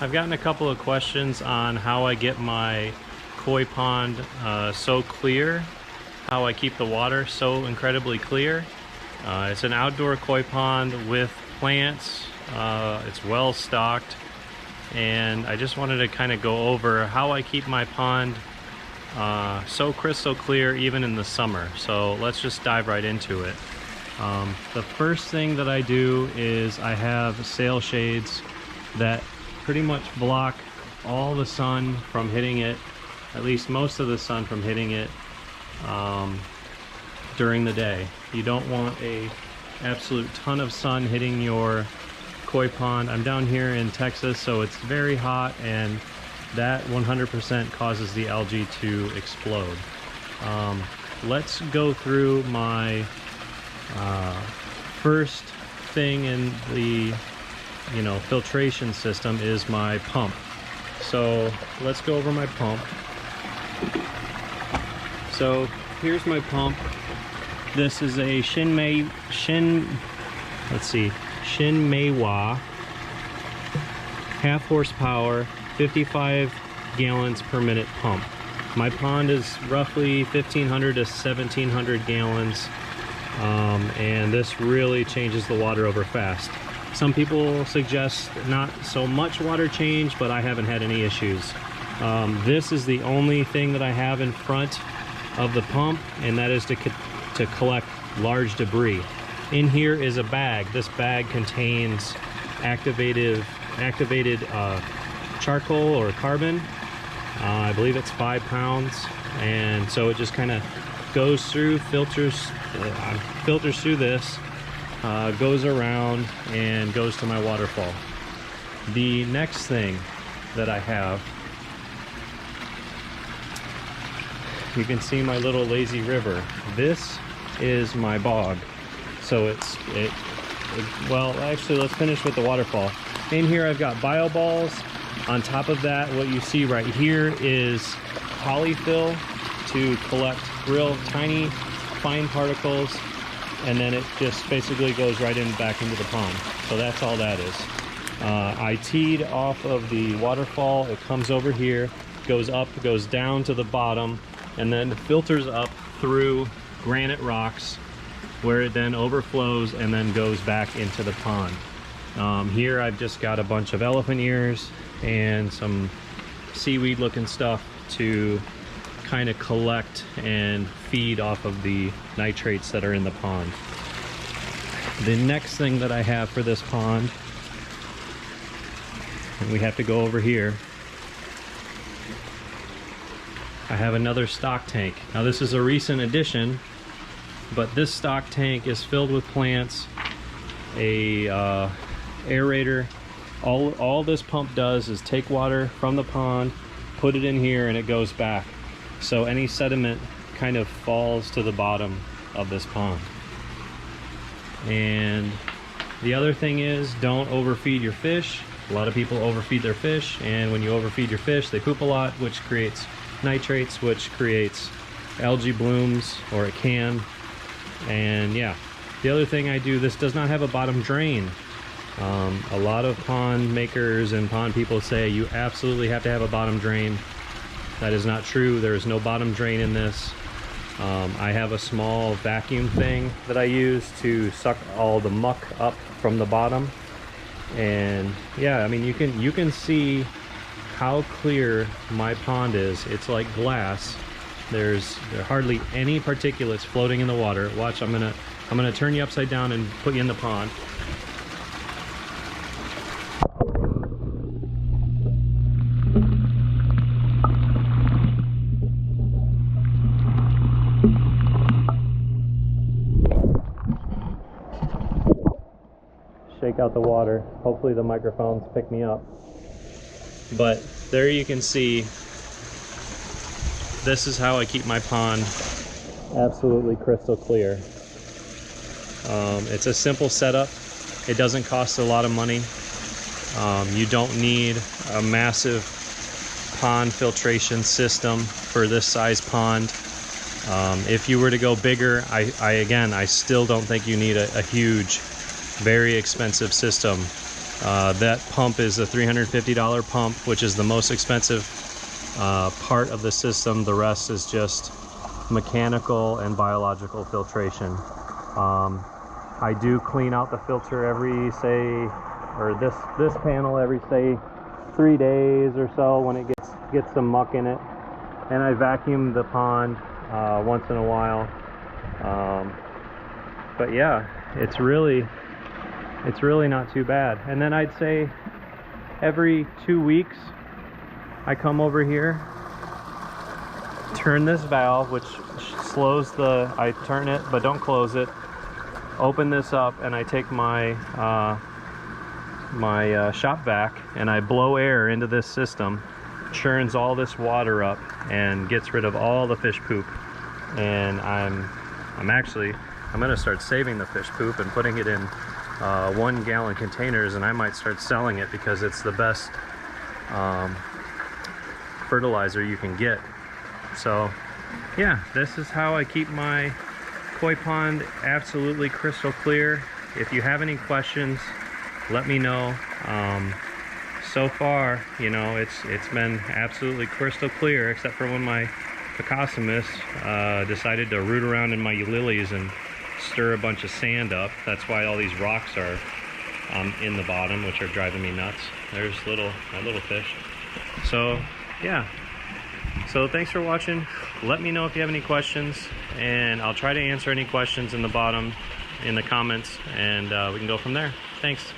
I've gotten a couple of questions on how I get my koi pond so clear, how I keep the water so incredibly clear. It's an outdoor koi pond with plants. It's well stocked, and I just wanted to kind of go over how I keep my pond so crystal clear even in the summer. So let's just dive right into it. The first thing that I do is I have sail shades that pretty much block all the sun from hitting it, at least most of the sun from hitting it during the day. You don't want a absolute ton of sun hitting your koi pond. I'm down here in Texas, so it's very hot, and that 100% causes the algae to explode. Let's go through my first thing in the filtration system is my pump. So let's go over my pump. So here's my pump. This is a Shinmeiwa half horsepower 55 gallons per minute pump. My pond is roughly 1,500 to 1,700 gallons, and this really changes the water over fast. Some people suggest not so much water change, but I haven't had any issues. This is the only thing that I have in front of the pump, and that is to collect large debris. In here is a bag. This bag contains activated charcoal or carbon. I believe it's 5 pounds, and so it just kind of goes through, filters through this, goes around and goes to my waterfall. The next thing that I have, you can see my little lazy river. This is my bog. So well, actually, let's finish with the waterfall. In here I've got bio balls. On top of that, what you see right here is polyfill to collect real tiny fine particles, and then it just basically goes right back into the pond. So that's all that is. I teed off of the waterfall. It comes over here, goes up, goes down to the bottom, and then filters up through granite rocks, where it then overflows and then goes back into the pond. Here I've just got a bunch of elephant ears and some seaweed looking stuff to kind of collect and feed off of the nitrates that are in the pond. The next thing that I have for this pond, and we have to go over here, I have another stock tank. Now this is a recent addition, but this stock tank is filled with plants, a aerator. All this pump does is take water from the pond, put it in here, and it goes back. So any sediment kind of falls to the bottom of this pond. And the other thing is, don't overfeed your fish. A lot of people overfeed their fish, and when you overfeed your fish, they poop a lot, which creates nitrates, which creates algae blooms, or it can. And yeah, the other thing I do, this does not have a bottom drain. A lot of pond makers and pond people say you absolutely have to have a bottom drain. That is not true. There is no bottom drain in this. I have a small vacuum thing that I use to suck all the muck up from the bottom. And yeah, I mean, you can see how clear my pond is. It's like glass. There are hardly any particulates floating in the water. Watch, I'm gonna turn you upside down and put you in the pond. Shake out the water. Hopefully the microphones pick me up. But there you can see, this is how I keep my pond absolutely crystal clear. It's a simple setup. It doesn't cost a lot of money. You don't need a massive pond filtration system for this size pond. If you were to go bigger, I still don't think you need a huge, very expensive system That pump is a $350 pump, which is the most expensive part of the system. The rest is just mechanical and biological filtration. I do clean out the filter every, say, or this panel every, say, 3 days or so when it gets some muck in it, and I vacuum the pond once in a while. But yeah, it's really not too bad. And then I'd say every 2 weeks I come over here, turn this valve, which slows I turn it but don't close it, open this up, and I take my shop vac and I blow air into this system, churns all this water up and gets rid of all the fish poop. And I'm gonna start saving the fish poop and putting it in 1 gallon containers, and I might start selling it because it's the best fertilizer you can get. So yeah, this is how I keep my koi pond absolutely crystal clear. If you have any questions, let me know. So far, you know, it's been absolutely crystal clear, except for when my Picassomus decided to root around in my lilies and stir a bunch of sand up. That's why all these rocks are in the bottom, which are driving me nuts. There's my little fish. So yeah, so thanks for watching. Let me know if you have any questions, and I'll try to answer any questions in the comments, and we can go from there. Thanks.